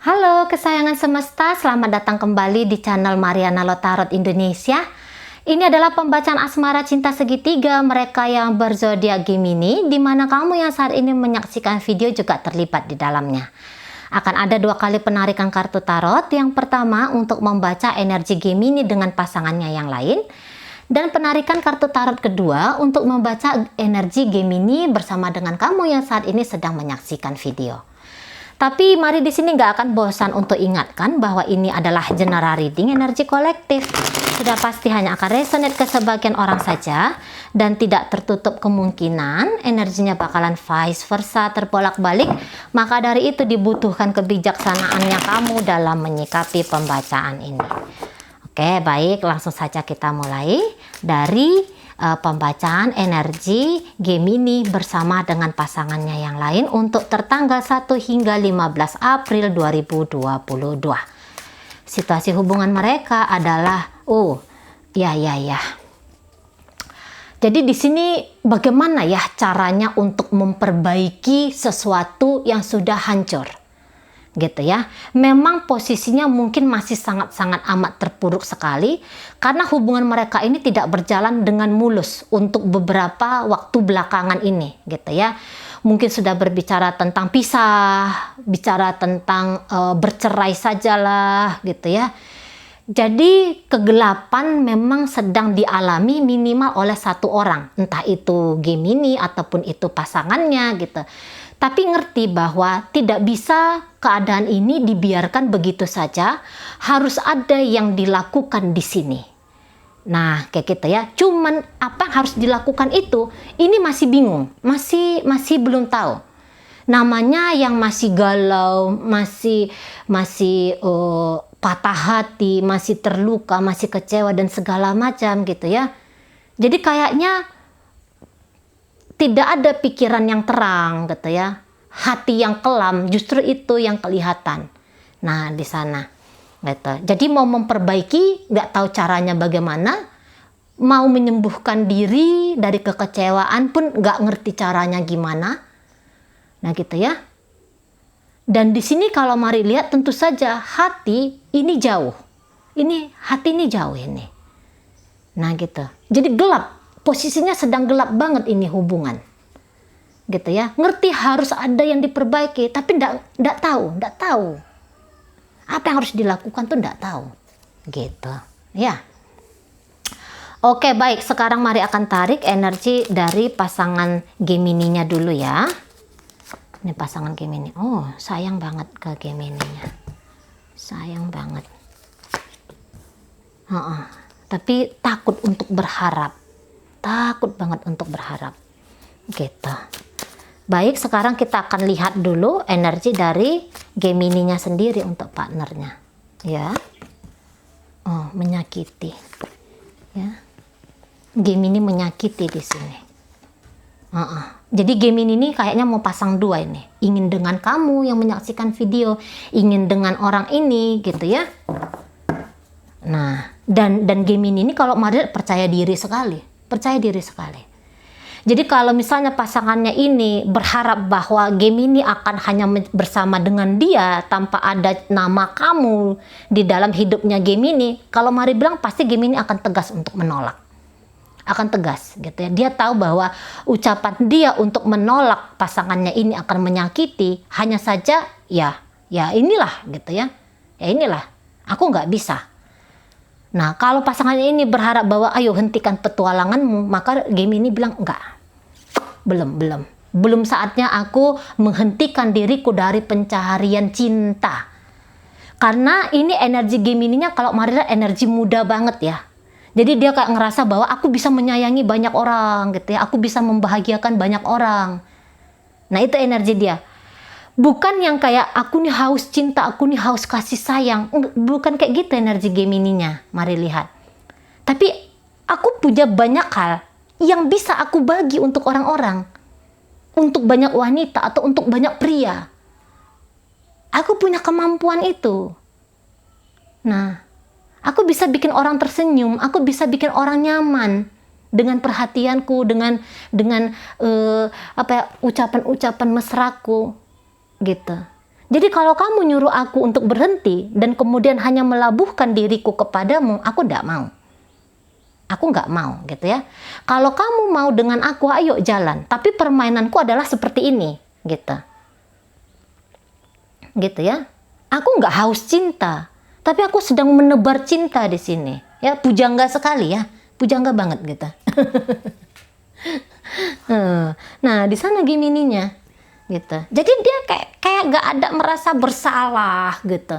Halo kesayangan semesta, selamat datang kembali di channel Mariana Lotarot Indonesia. Ini adalah pembacaan asmara cinta segitiga mereka yang berzodiak Gemini, di mana kamu yang saat ini menyaksikan video juga terlibat di dalamnya. Akan ada 2 kali penarikan kartu tarot. Yang pertama untuk membaca energi Gemini dengan pasangannya yang lain, dan penarikan kartu tarot kedua untuk membaca energi Gemini bersama dengan kamu yang saat ini sedang menyaksikan video. Tapi mari di sini nggak akan bosan untuk ingatkan bahwa ini adalah general reading energi kolektif. Sudah pasti hanya akan resonate ke sebagian orang saja dan tidak tertutup kemungkinan energinya bakalan vice versa terbolak-balik. Maka dari itu dibutuhkan kebijaksanaannya kamu dalam menyikapi pembacaan ini. Oke, baik, langsung saja kita mulai dari pembacaan energi Gemini bersama dengan pasangannya yang lain untuk tertanggal 1 hingga 15 April 2022. Situasi hubungan mereka adalah Jadi di sini bagaimana ya caranya untuk memperbaiki sesuatu yang sudah hancur? Gitu ya. Memang posisinya mungkin masih sangat-sangat amat terpuruk sekali karena hubungan mereka ini tidak berjalan dengan mulus untuk beberapa waktu belakangan ini, gitu ya. Mungkin sudah berbicara tentang pisah, bicara tentang bercerai sajalah, gitu ya. Jadi kegelapan memang sedang dialami minimal oleh satu orang, entah itu Gemini ataupun itu pasangannya, gitu. Tapi ngerti bahwa tidak bisa keadaan ini dibiarkan begitu saja, harus ada yang dilakukan di sini. Nah, kayak gitu ya. Cuman apa yang harus dilakukan itu, ini masih bingung, masih belum tahu. Namanya yang masih galau, masih patah hati, masih terluka, masih kecewa dan segala macam gitu ya. Jadi kayaknya tidak ada pikiran yang terang gitu ya. Hati yang kelam justru itu yang kelihatan. Nah, di sana gitu. Jadi mau memperbaiki nggak tahu caranya bagaimana, mau menyembuhkan diri dari kekecewaan pun nggak ngerti caranya gimana. Nah, gitu ya. Dan di sini kalau mari lihat tentu saja hati ini jauh. Hati ini jauh ini. Nah, gitu. Jadi gelap. Posisinya sedang gelap banget ini hubungan, gitu ya. Ngerti harus ada yang diperbaiki, tapi ndak tahu apa yang harus dilakukan tuh ndak tahu, gitu ya. Oke, baik, sekarang mari akan tarik energi dari pasangan Gemininya dulu ya. Ini pasangan Gemini. Oh, sayang banget ke Gemininya, sayang banget. Tapi takut untuk berharap. Takut banget untuk berharap, gitu. Baik, sekarang kita akan lihat dulu energi dari Gemininya sendiri untuk partnernya, ya. Oh, menyakiti, ya. Gemini menyakiti di sini. Jadi Gemini ini kayaknya mau pasang 2 ini, ingin dengan kamu yang menyaksikan video, ingin dengan orang ini, gitu ya. Nah, dan Gemini ini kalau mari percaya diri sekali. Jadi kalau misalnya pasangannya ini berharap bahwa Gemini akan hanya bersama dengan dia tanpa ada nama kamu di dalam hidupnya Gemini, kalau mari bilang pasti Gemini akan tegas untuk menolak. Akan tegas gitu ya. Dia tahu bahwa ucapan dia untuk menolak pasangannya ini akan menyakiti, hanya saja ya inilah gitu ya. Ya inilah, aku nggak bisa. Nah, kalau pasangannya ini berharap bahwa ayo hentikan petualanganmu, maka Gemini bilang enggak. Belum saatnya aku menghentikan diriku dari pencaharian cinta. Karena ini energi Gemininya kalau Marila energi muda banget ya. Jadi dia kayak ngerasa bahwa aku bisa menyayangi banyak orang gitu ya. Aku bisa membahagiakan banyak orang. Nah, itu energi dia. Bukan yang kayak aku nih haus cinta, aku nih haus kasih sayang. Bukan kayak gitu energi Gemininya. Mari lihat. Tapi aku punya banyak hal yang bisa aku bagi untuk orang-orang. Untuk banyak wanita atau untuk banyak pria. Aku punya kemampuan itu. Nah, aku bisa bikin orang tersenyum. Aku bisa bikin orang nyaman. Dengan perhatianku, dengan ucapan-ucapan mesraku. Gitu. Jadi kalau kamu nyuruh aku untuk berhenti dan kemudian hanya melabuhkan diriku kepadamu, aku tidak mau. Aku nggak mau gitu ya. Kalau kamu mau dengan aku, ayo jalan. Tapi permainanku adalah seperti ini, gitu. Gitu ya. Aku nggak haus cinta, tapi aku sedang menebar cinta di sini. Ya, pujangga sekali ya, pujangga banget gitu. Nah, di sana Gemininya, gitu. Jadi dia kayak nggak ada merasa bersalah gitu.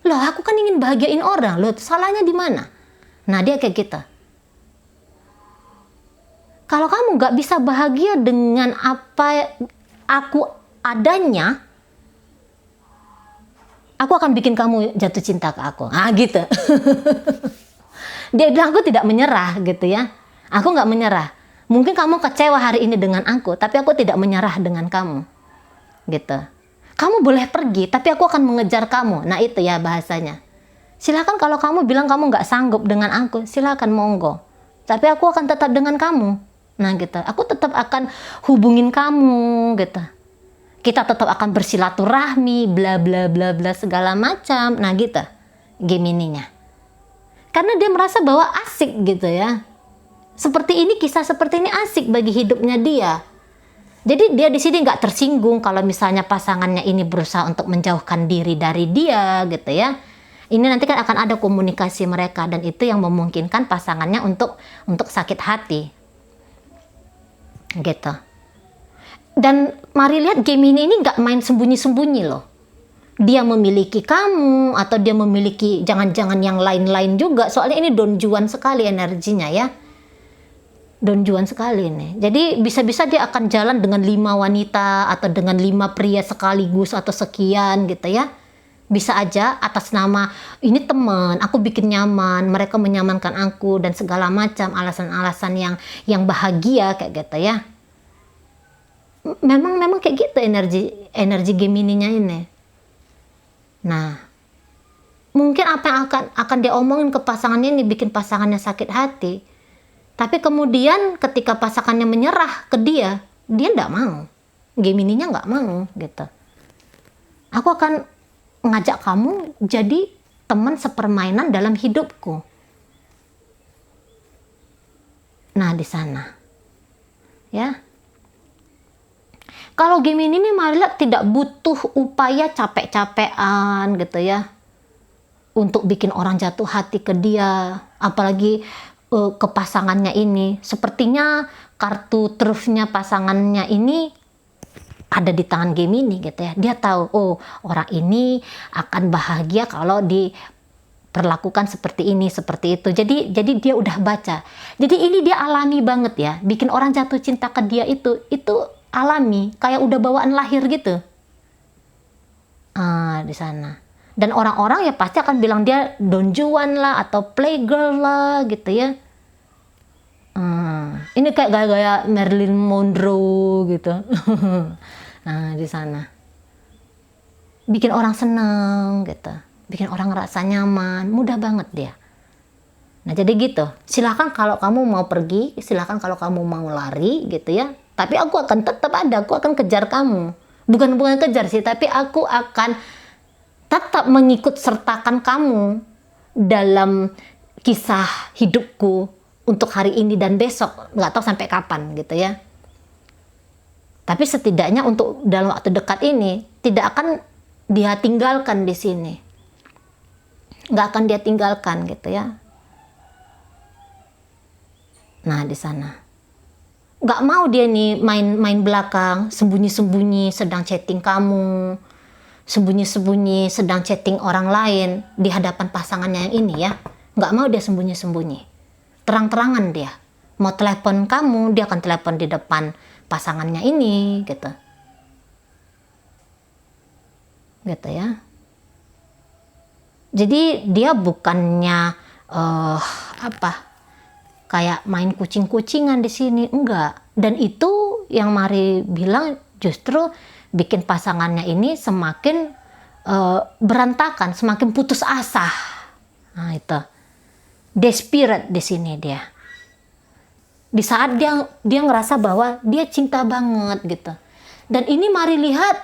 Loh, aku kan ingin bahagiain orang, loh salahnya di mana? Nah, dia kayak gitu. Kalau kamu nggak bisa bahagia dengan apa aku adanya, aku akan bikin kamu jatuh cinta ke aku. Ah gitu. Dia bilang aku tidak menyerah gitu ya. Aku nggak menyerah. Mungkin kamu kecewa hari ini dengan aku, tapi aku tidak menyerah dengan kamu. Gitu. Kamu boleh pergi, tapi aku akan mengejar kamu. Nah itu ya bahasanya. Silakan kalau kamu bilang kamu nggak sanggup dengan aku, silakan monggo. Tapi aku akan tetap dengan kamu. Nah gitu, aku tetap akan hubungin kamu gitu. Kita tetap akan bersilaturahmi, bla bla bla bla segala macam. Nah gitu, Gemininya. Karena dia merasa bahwa asik gitu ya. Seperti ini, kisah seperti ini asik bagi hidupnya dia. Jadi dia di sini nggak tersinggung kalau misalnya pasangannya ini berusaha untuk menjauhkan diri dari dia gitu ya. Ini nanti kan akan ada komunikasi mereka dan itu yang memungkinkan pasangannya untuk sakit hati. Gitu. Dan mari lihat Gemini ini nggak main sembunyi-sembunyi loh. Dia memiliki kamu atau dia memiliki jangan-jangan yang lain-lain juga. Soalnya ini Don Juan sekali energinya ya. Don Juan sekali nih. Jadi bisa-bisa dia akan jalan dengan 5 wanita atau dengan 5 pria sekaligus atau sekian gitu ya. Bisa aja atas nama ini teman, aku bikin nyaman, mereka menyamankan aku dan segala macam alasan-alasan yang bahagia kayak gitu ya. Memang kayak gitu energi Gemininya ini. Nah, mungkin apa yang akan dia omongin ke pasangannya ini bikin pasangannya sakit hati. Tapi kemudian ketika pasangannya menyerah ke dia nggak mau. Gemininya nggak mau gitu. Aku akan ngajak kamu jadi teman sepermainan dalam hidupku. Nah, di sana. Ya. Kalau Gemini ini malah tidak butuh upaya capek-capean gitu ya. Untuk bikin orang jatuh hati ke dia, apalagi ke pasangannya ini. Sepertinya kartu trufnya pasangannya ini ada di tangan Gemini gitu ya. Dia tahu, oh orang ini akan bahagia kalau diperlakukan seperti ini, seperti itu. Jadi dia udah baca. Jadi ini dia alami banget ya. Bikin orang jatuh cinta ke dia itu alami, kayak udah bawaan lahir gitu. Di sana. Dan orang-orang ya pasti akan bilang dia Don Juan lah atau playgirl lah gitu ya. Ini kayak gaya-gaya Marilyn Monroe gitu. Nah, di sana. Bikin orang seneng gitu. Bikin orang ngerasa nyaman. Mudah banget dia. Nah, jadi gitu. Silakan kalau kamu mau pergi, silakan kalau kamu mau lari gitu ya. Tapi aku akan tetap ada, aku akan kejar kamu. Bukan kejar sih, tapi aku akan tetap mengikut sertakan kamu dalam kisah hidupku untuk hari ini dan besok. Nggak tahu sampai kapan gitu ya. Tapi setidaknya untuk dalam waktu dekat ini tidak akan dia tinggalkan di sini. Nggak akan dia tinggalkan gitu ya. Nah, di sana. Nggak mau dia nih main belakang, sembunyi-sembunyi sedang chatting kamu. Sembunyi-sembunyi sedang chatting orang lain di hadapan pasangannya yang ini ya. Nggak mau dia sembunyi-sembunyi. Terang-terangan dia. Mau telepon kamu, dia akan telepon di depan pasangannya ini gitu. Gitu ya. Jadi dia bukannya kayak main kucing-kucingan di sini, enggak. Dan itu yang Mari bilang justru bikin pasangannya ini semakin berantakan, semakin putus asa. Nah, itu. Desperate di sini dia. Di saat dia ngerasa bahwa dia cinta banget gitu. Dan ini Mari lihat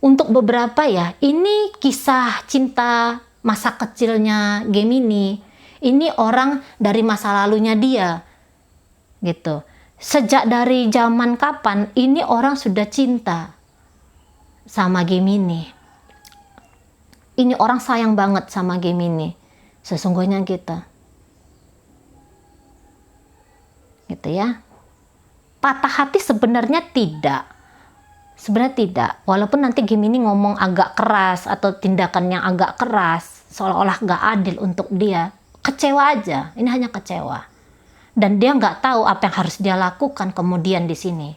untuk beberapa ya, ini kisah cinta masa kecilnya Gemini. Ini orang dari masa lalunya dia, gitu. Sejak dari zaman kapan ini orang sudah cinta sama Gemini. Ini orang sayang banget sama Gemini. Sesungguhnya gitu. Gitu ya. Patah hati sebenarnya tidak. Sebenarnya tidak. Walaupun nanti Gemini ngomong agak keras atau tindakan yang agak keras, seolah-olah gak adil untuk dia. Kecewa aja. Ini hanya kecewa. Dan dia nggak tahu apa yang harus dia lakukan kemudian di sini.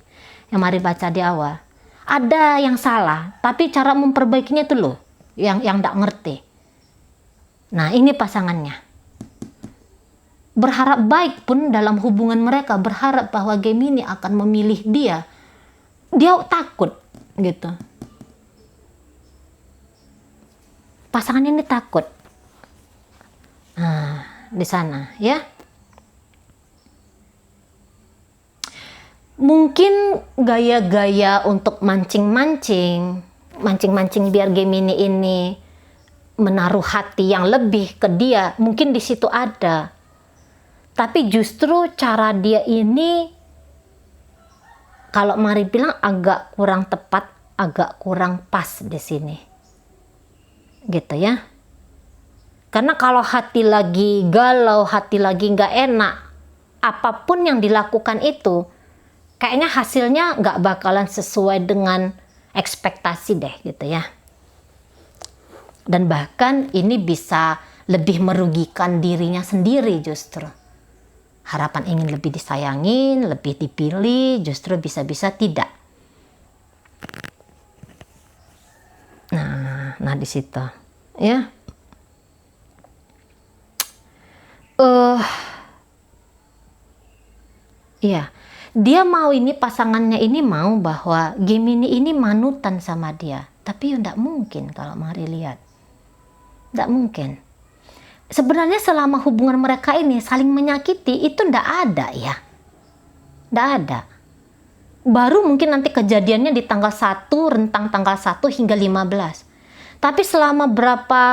Yang mari baca di awal. Ada yang salah, tapi cara memperbaikinya itu loh yang nggak ngerti. Nah, ini pasangannya. Berharap baik pun dalam hubungan mereka, berharap bahwa Gemini akan memilih dia. Dia takut gitu. Pasangan ini takut. Nah, di sana ya. Mungkin gaya-gaya untuk mancing-mancing biar Gemini ini menaruh hati yang lebih ke dia, mungkin di situ ada. Tapi justru cara dia ini, kalau Mari bilang agak kurang tepat, agak kurang pas di sini. Gitu ya. Karena kalau hati lagi galau, hati lagi nggak enak, apapun yang dilakukan itu, kayaknya hasilnya nggak bakalan sesuai dengan ekspektasi deh gitu ya. Dan bahkan ini bisa lebih merugikan dirinya sendiri justru. Harapan ingin lebih disayangin, lebih dipilih, justru bisa-bisa tidak. Nah di situ ya. Iya. Dia mau ini, pasangannya ini mau bahwa Gemini ini manutan sama dia. Tapi ya enggak mungkin kalau Mari lihat. Enggak mungkin. Sebenarnya selama hubungan mereka ini saling menyakiti itu enggak ada ya. Enggak ada. Baru mungkin nanti kejadiannya di tanggal 1, rentang tanggal 1 hingga 15. Tapi selama berapa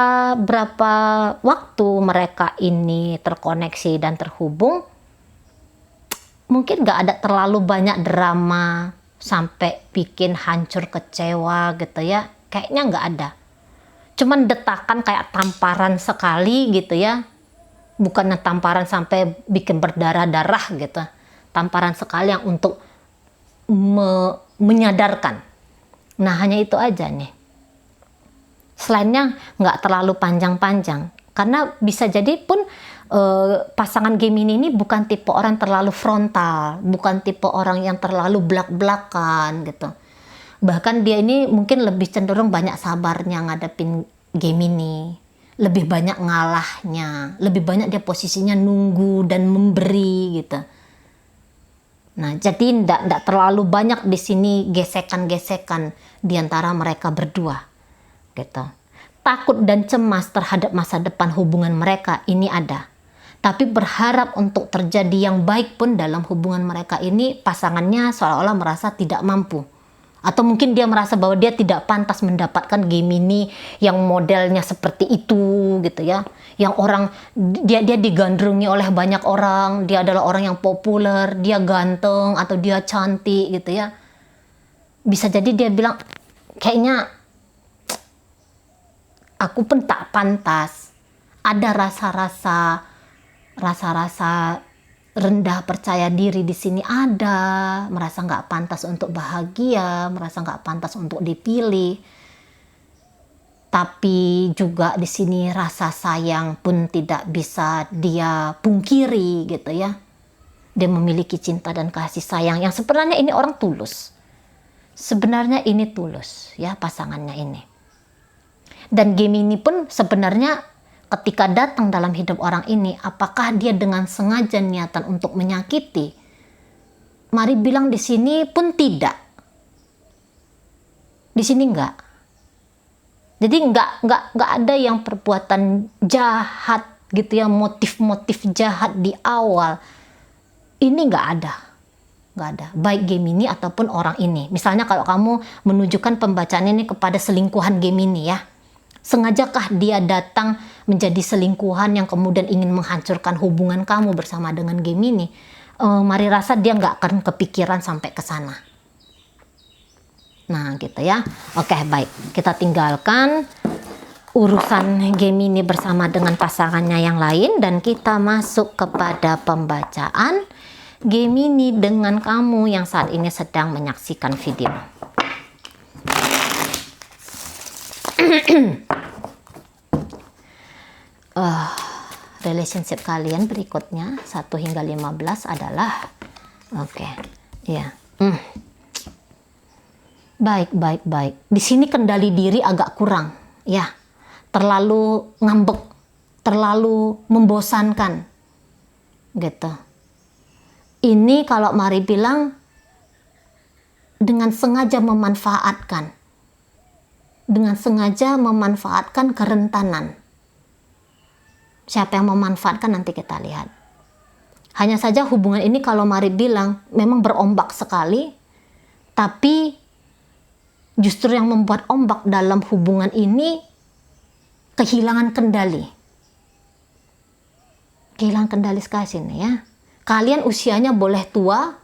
waktu mereka ini terkoneksi dan terhubung, mungkin gak ada terlalu banyak drama sampai bikin hancur kecewa gitu ya. Kayaknya gak ada. Cuman detakan kayak tamparan sekali gitu ya. Bukannya tamparan sampai bikin berdarah-darah gitu. Tamparan sekali yang untuk menyadarkan. Nah hanya itu aja nih. Selainnya gak terlalu panjang-panjang. Karena bisa jadi pun pasangan Gemini ini bukan tipe orang terlalu frontal, bukan tipe orang yang terlalu belak-belakan gitu. Bahkan dia ini mungkin lebih cenderung banyak sabarnya ngadepin Gemini, lebih banyak ngalahnya, lebih banyak dia posisinya nunggu dan memberi gitu. Nah, jadi ndak terlalu banyak di sini gesekan-gesekan di antara mereka berdua gitu. Takut dan cemas terhadap masa depan hubungan mereka ini ada. Tapi berharap untuk terjadi yang baik pun dalam hubungan mereka ini, pasangannya seolah-olah merasa tidak mampu. Atau mungkin dia merasa bahwa dia tidak pantas mendapatkan Gemini yang modelnya seperti itu gitu ya. Yang orang, dia digandrungi oleh banyak orang, dia adalah orang yang populer, dia ganteng atau dia cantik gitu ya. Bisa jadi dia bilang, kayaknya aku pun tak pantas. Ada rasa-rasa rendah percaya diri di sini ada, merasa nggak pantas untuk bahagia, merasa nggak pantas untuk dipilih. Tapi juga di sini rasa sayang pun tidak bisa dia pungkiri gitu ya. Dia memiliki cinta dan kasih sayang yang sebenarnya ini orang tulus. Sebenarnya ini tulus ya pasangannya ini. Dan Gemini pun sebenarnya ketika datang dalam hidup orang ini, apakah dia dengan sengaja niatan untuk menyakiti? Mari bilang di sini pun tidak. Di sini enggak. Jadi enggak ada yang perbuatan jahat gitu ya, motif-motif jahat di awal. Ini enggak ada. nggak ada. Baik Gemini ataupun orang ini. Misalnya kalau kamu menunjukkan pembacaan ini kepada selingkuhan Gemini ya, sengajakah dia datang menjadi selingkuhan yang kemudian ingin menghancurkan hubungan kamu bersama dengan Gemini? Mari rasa dia nggak akan kepikiran sampai ke sana. Nah gitu ya. Oke baik, kita tinggalkan urusan Gemini bersama dengan pasangannya yang lain dan kita masuk kepada pembacaan Gemini dengan kamu yang saat ini sedang menyaksikan video. Relationship kalian berikutnya 1 hingga 15 adalah ya. Baik. Di sini kendali diri agak kurang ya. Terlalu ngambek, terlalu membosankan. Gitu. Ini kalau Mari bilang dengan sengaja memanfaatkan. Dengan sengaja memanfaatkan kerentanan. Siapa yang memanfaatkan nanti kita lihat. Hanya saja hubungan ini kalau Mari bilang memang berombak sekali, tapi justru yang membuat ombak dalam hubungan ini kehilangan kendali. Kehilangan kendali sekali sini ya. Kalian usianya boleh tua,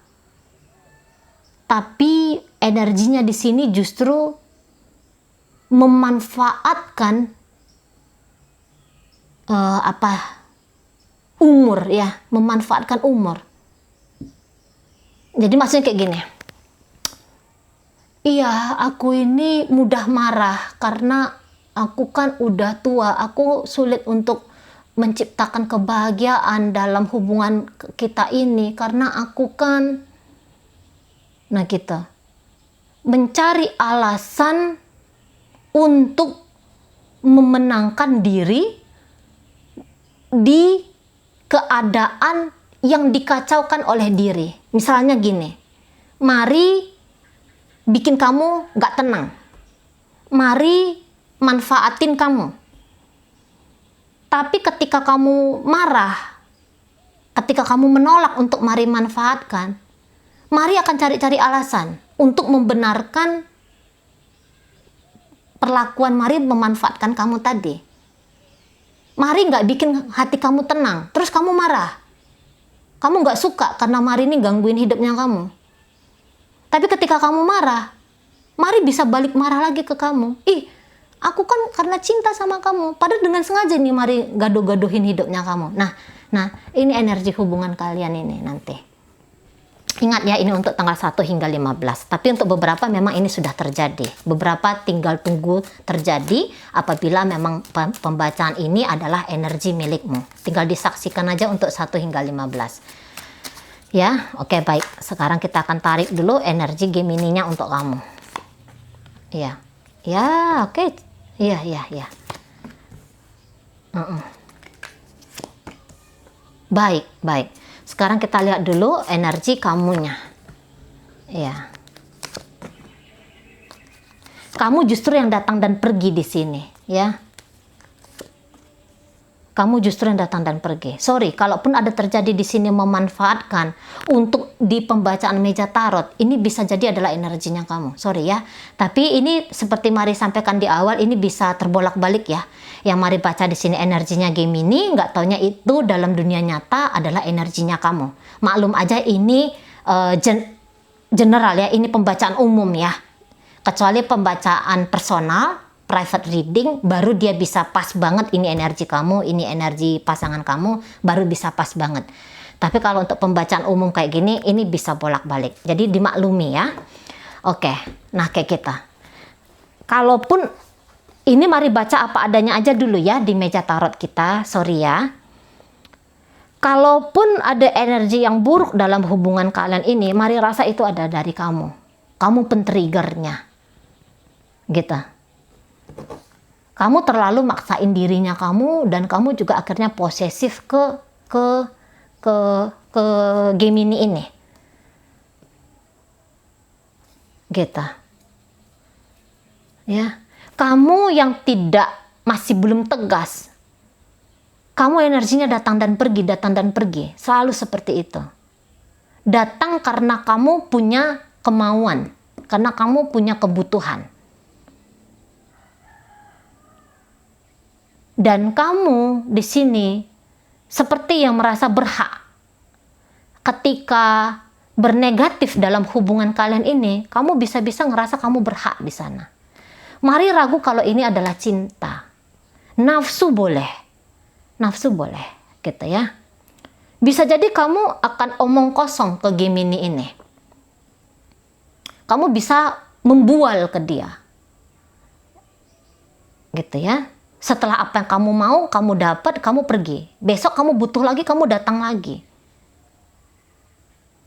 tapi energinya di sini justru memanfaatkan umur ya, memanfaatkan umur. Jadi maksudnya kayak gini. Iya, aku ini mudah marah karena aku kan udah tua. Aku sulit untuk menciptakan kebahagiaan dalam hubungan kita ini karena aku kan, nah gitu, mencari alasan untuk memenangkan diri di keadaan yang dikacaukan oleh diri. Misalnya gini, Mari bikin kamu gak tenang, Mari manfaatin kamu. Tapi ketika kamu marah, ketika kamu menolak untuk Mari manfaatkan, Mari akan cari-cari alasan untuk membenarkan perlakuan Mari memanfaatkan kamu tadi. Mari nggak bikin hati kamu tenang, terus kamu marah. Kamu nggak suka karena Mari ini gangguin hidupnya kamu. Tapi ketika kamu marah, Mari bisa balik marah lagi ke kamu. Aku kan karena cinta sama kamu. Padahal dengan sengaja nih Mari gaduh-gaduhin hidupnya kamu. Nah, ini energi hubungan kalian ini nanti. Ingat ya, ini untuk tanggal 1 hingga 15. Tapi untuk beberapa memang ini sudah terjadi. Beberapa tinggal tunggu terjadi apabila memang pembacaan ini adalah energi milikmu. Tinggal disaksikan aja untuk 1 hingga 15. Ya, oke baik. Sekarang kita akan tarik dulu energi Gemininya untuk kamu. Ya. Ya, oke. Iya. Baik. Sekarang kita lihat dulu energi kamunya. Ya. Kamu justru yang datang dan pergi di sini, ya. Kamu justru yang datang dan pergi. Sorry, kalaupun ada terjadi di sini memanfaatkan untuk di pembacaan meja tarot, ini bisa jadi adalah energinya kamu. Sorry ya. Tapi ini seperti Mari sampaikan di awal, ini bisa terbolak-balik ya. Yang Mari baca di sini energinya Gemini, nggak taunya itu dalam dunia nyata adalah energinya kamu. Maklum aja ini general ya, ini pembacaan umum ya. Kecuali pembacaan personal, private reading, baru dia bisa pas banget ini energi kamu, ini energi pasangan kamu, baru bisa pas banget. Tapi kalau untuk pembacaan umum kayak gini, ini bisa bolak-balik. Jadi dimaklumi ya. Oke, nah kayak kita. Kalaupun ini Mari baca apa adanya aja dulu ya di meja tarot kita, sorry ya. Kalaupun ada energi yang buruk dalam hubungan kalian ini, Mari rasa itu ada dari kamu. Kamu pentriggernya. Gitu. Kamu terlalu maksain dirinya kamu dan kamu juga akhirnya posesif ke Gemini ini. Gitu. Ya. Kamu yang masih belum tegas. Kamu energinya datang dan pergi, selalu seperti itu. datang karena kamu punya kemauan, karena kamu punya kebutuhan. Dan kamu di sini seperti yang merasa berhak. Ketika bernegatif dalam hubungan kalian ini, kamu bisa-bisa ngerasa kamu berhak di sana. Mari ragu kalau ini adalah cinta. Nafsu boleh, gitu ya. Bisa jadi kamu akan omong kosong ke Gemini ini. Kamu bisa membual ke dia, gitu ya. Setelah apa yang kamu mau, kamu dapat, kamu pergi. Besok kamu butuh lagi, kamu datang lagi.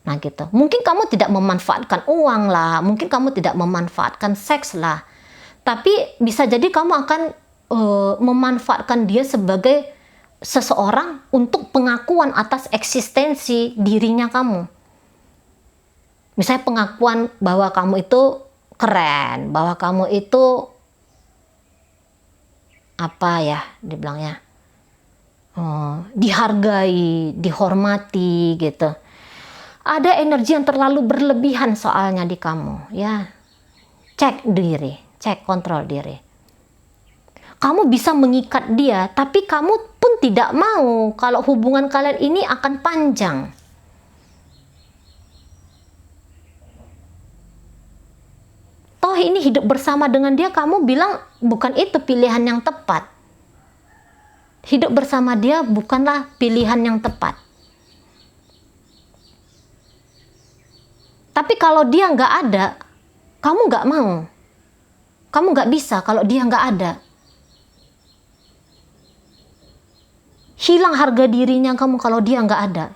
Nah gitu. Mungkin kamu tidak memanfaatkan uang lah, mungkin kamu tidak memanfaatkan seks lah. Tapi bisa jadi kamu akan memanfaatkan dia sebagai seseorang untuk pengakuan atas eksistensi dirinya kamu. Misalnya pengakuan bahwa kamu itu keren, bahwa kamu itu apa ya dibilangnya, dihargai, dihormati gitu. Ada energi yang terlalu berlebihan soalnya di kamu ya. Cek diri, cek kontrol diri. Kamu bisa mengikat dia, tapi kamu pun tidak mau kalau hubungan kalian ini akan panjang. Toh ini hidup bersama dengan dia, kamu bilang bukan itu pilihan yang tepat. Hidup bersama dia bukanlah pilihan yang tepat. Tapi kalau dia nggak ada, kamu nggak mau. Kamu nggak bisa kalau dia nggak ada. Hilang harga dirinya kamu kalau dia nggak ada.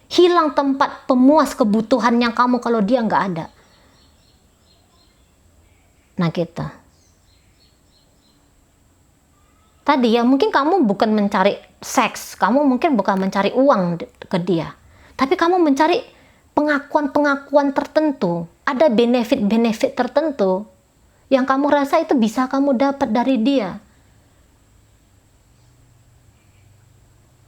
Hilang tempat pemuas kebutuhannya kamu kalau dia nggak ada. Nah gitu. Tadi ya mungkin kamu bukan mencari seks, kamu mungkin bukan mencari uang ke dia. Tapi kamu mencari pengakuan-pengakuan tertentu. Ada benefit-benefit tertentu yang kamu rasa itu bisa kamu dapat dari dia.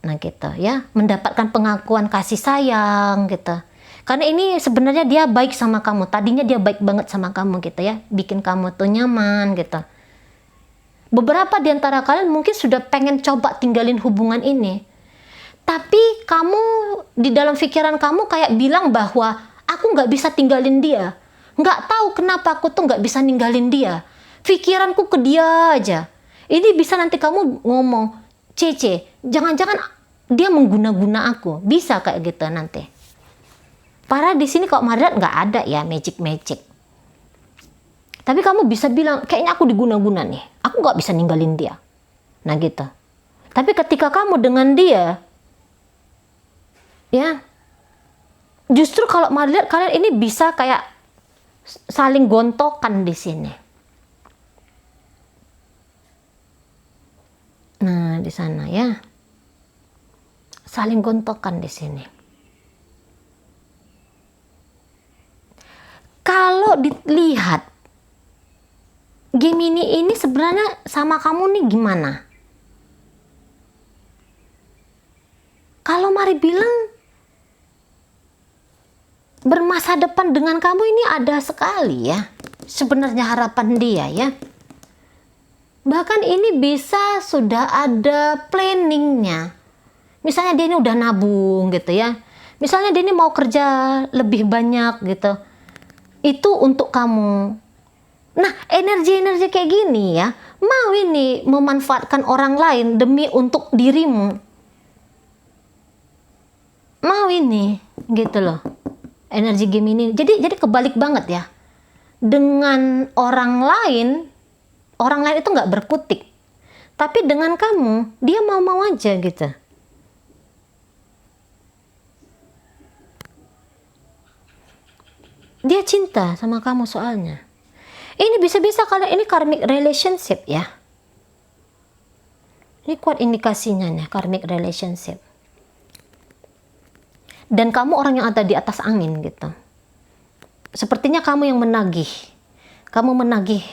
Nah gitu ya, mendapatkan pengakuan kasih sayang gitu. Karena ini sebenarnya dia baik sama kamu. Tadinya dia baik banget sama kamu gitu ya, bikin kamu tuh nyaman gitu. Beberapa di antara kalian mungkin sudah pengen coba tinggalin hubungan ini. Tapi kamu di dalam pikiran kamu kayak bilang bahwa aku nggak bisa tinggalin dia. Nggak tahu kenapa aku tuh nggak bisa ninggalin dia. Pikiranku ke dia aja. Ini bisa nanti kamu ngomong, Cece, jangan-jangan dia mengguna-guna aku. Bisa kayak gitu nanti. Padahal di sini kok Madrat nggak ada ya magic-magic. Tapi kamu bisa bilang, kayaknya aku diguna-guna nih. Aku nggak bisa ninggalin dia. Nah gitu. Tapi ketika kamu dengan dia, ya, justru kalau Madrat kalian ini bisa kayak saling gontokan di sini. Nah di sana ya. Saling gontokan di sini. Kalau dilihat Gemini ini sebenarnya sama kamu nih gimana? Kalau Mari bilang bermasa depan dengan kamu ini ada sekali ya. Sebenarnya harapan dia ya. Bahkan ini bisa sudah ada planningnya. Misalnya dia ini udah nabung gitu ya. Misalnya dia ini mau kerja lebih banyak gitu. Itu untuk kamu. Nah, energi-energi kayak gini ya, mau ini memanfaatkan orang lain demi untuk dirimu. Mau ini, gitu loh. Energi Gemini. Jadi kebalik banget ya. Dengan orang lain itu nggak berkutik. Tapi dengan kamu, dia mau-mau aja gitu. Dia cinta sama kamu soalnya. Ini bisa-bisa kalian ini karmic relationship ya. Ini kuat indikasinya nih, karmic relationship. Dan kamu orang yang ada di atas angin gitu. Sepertinya kamu yang menagih. Kamu menagih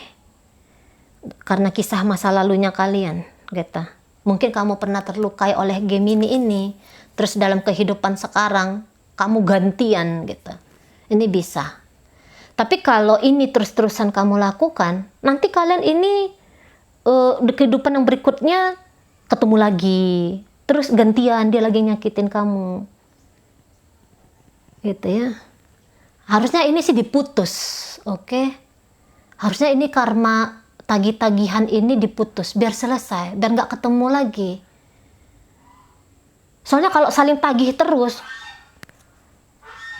karena kisah masa lalunya kalian gitu. Mungkin kamu pernah terlukai oleh Gemini ini. Terus dalam kehidupan sekarang kamu gantian gitu. Ini bisa. Tapi kalau ini terus-terusan kamu lakukan, nanti kalian ini di kehidupan yang berikutnya ketemu lagi, terus gantian dia lagi nyakitin kamu, gitu ya. Harusnya ini sih diputus, oke? Harusnya ini karma tagih-tagihan ini diputus, biar selesai, biar nggak ketemu lagi. Soalnya kalau saling tagih terus,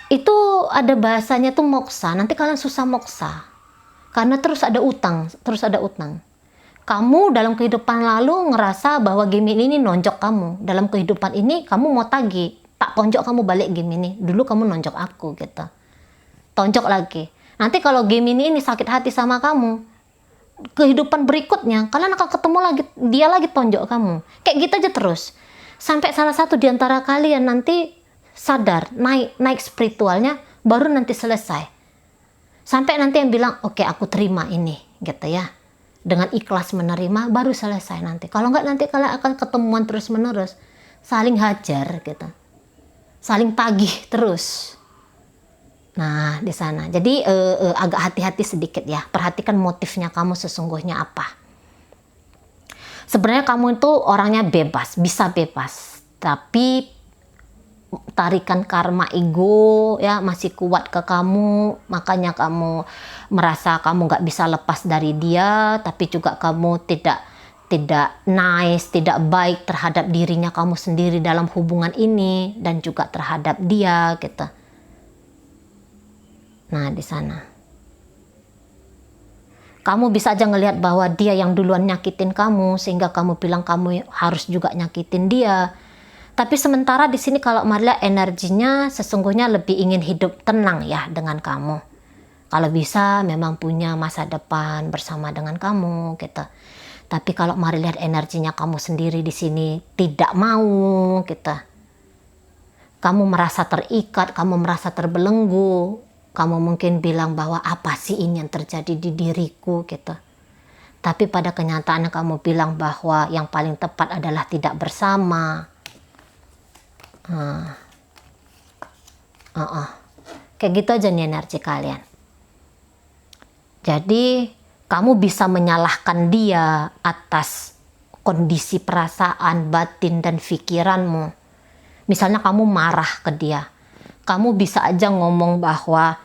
itu ada bahasanya tuh moksa, nanti kalian susah moksa. Karena terus ada utang, Kamu dalam kehidupan lalu ngerasa bahwa game ini nonjok kamu. Dalam kehidupan ini kamu mau tagih, tak tonjok kamu balik game ini. Dulu kamu nonjok aku gitu. Tonjok lagi. Nanti kalau game ini sakit hati sama kamu, kehidupan berikutnya kalian akan ketemu lagi, dia lagi tonjok kamu. Kayak gitu aja terus. Sampai salah satu di antara kalian nanti sadar, naik spiritualnya, baru nanti selesai. Sampai nanti yang bilang, oke, aku terima ini, gitu ya. Dengan ikhlas menerima, baru selesai nanti. Kalau enggak, nanti kalian akan ketemuan terus-menerus. Saling hajar, gitu. Saling tagih terus. Nah, di sana. Jadi, agak hati-hati sedikit ya. Perhatikan motifnya kamu sesungguhnya apa. Sebenarnya kamu itu orangnya bebas, bisa bebas. Tapi tarikan karma ego ya masih kuat ke kamu, makanya kamu merasa kamu nggak bisa lepas dari dia, tapi juga kamu tidak nice, tidak baik terhadap dirinya kamu sendiri dalam hubungan ini dan juga terhadap dia gitu. Nah, di sana kamu bisa aja ngelihat bahwa dia yang duluan nyakitin kamu sehingga kamu bilang kamu harus juga nyakitin dia. Tapi sementara di sini kalau Maria energinya sesungguhnya lebih ingin hidup tenang ya dengan kamu. Kalau bisa memang punya masa depan bersama dengan kamu gitu. Tapi kalau Maria lihat energinya kamu sendiri di sini tidak mau gitu. Kamu merasa terikat, kamu merasa terbelenggu. Kamu mungkin bilang bahwa apa sih ini yang terjadi di diriku gitu. Tapi pada kenyataannya kamu bilang bahwa yang paling tepat adalah tidak bersama. Kayak gitu aja nih energi kalian. Jadi kamu bisa menyalahkan dia atas kondisi perasaan, batin, dan pikiranmu. Misalnya kamu marah ke dia, kamu bisa aja ngomong bahwa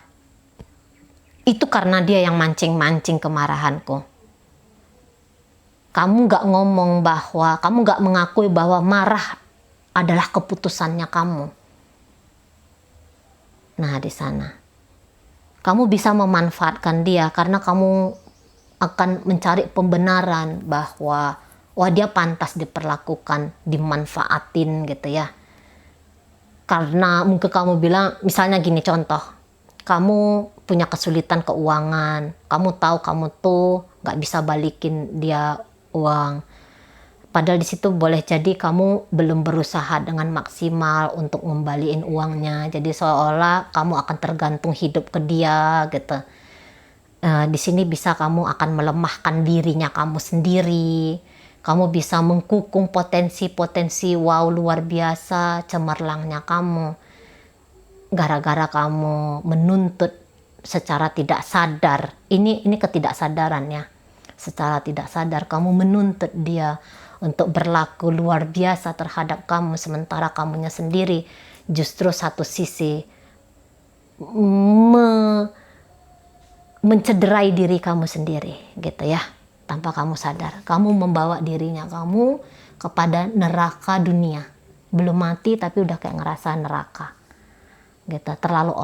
itu karena dia yang mancing-mancing kemarahanku. Kamu gak ngomong bahwa, kamu gak mengakui bahwa marah adalah keputusannya kamu. Nah, di sana kamu bisa memanfaatkan dia karena kamu akan mencari pembenaran bahwa wah dia pantas diperlakukan, dimanfaatin gitu ya. Karena mungkin kamu bilang, misalnya gini contoh, kamu punya kesulitan keuangan, kamu tahu kamu tuh gak bisa balikin dia uang. Padahal di situ boleh jadi kamu belum berusaha dengan maksimal untuk ngembaliin uangnya. Jadi seolah kamu akan tergantung hidup ke dia gitu. Di sini bisa kamu akan melemahkan dirinya kamu sendiri. Kamu bisa mengkukung potensi-potensi wow luar biasa cemerlangnya kamu. Gara-gara kamu menuntut secara tidak sadar. Ini ketidaksadaran ya. Secara tidak sadar kamu menuntut dia untuk berlaku luar biasa terhadap kamu, sementara kamunya sendiri justru satu sisi mencederai diri kamu sendiri gitu ya, tanpa kamu sadar. Kamu membawa dirinya kamu kepada neraka dunia, belum mati tapi udah kayak ngerasa neraka gitu. Terlalu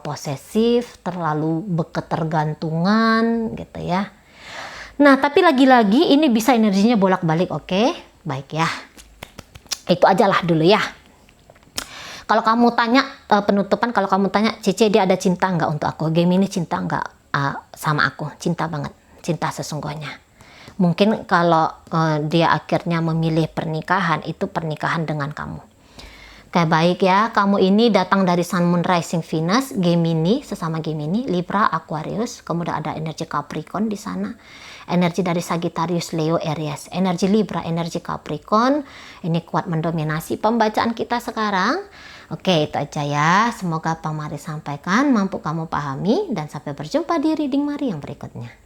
posesif, terlalu berketergantungan gitu ya. Nah, tapi lagi-lagi ini bisa energinya bolak-balik, oke? Baik ya. Itu aja lah dulu ya. Kalau kamu tanya, penutupan, kalau kamu tanya, Cici dia ada cinta nggak untuk aku? Game ini cinta nggak sama aku? Cinta banget, cinta sesungguhnya. Mungkin kalau dia akhirnya memilih pernikahan, itu pernikahan dengan kamu. Kayak baik ya, kamu ini datang dari Sun, Moon, Rising, Venus, Gemini, sesama Gemini, Libra, Aquarius, kemudian ada energi Capricorn di sana. energi dari Sagittarius, Leo, Aries, energi Libra, energi Capricorn. Ini kuat mendominasi pembacaan kita sekarang. Oke, itu aja ya. Semoga Pak Mari sampaikan mampu kamu pahami, dan sampai berjumpa di reading Mari yang berikutnya.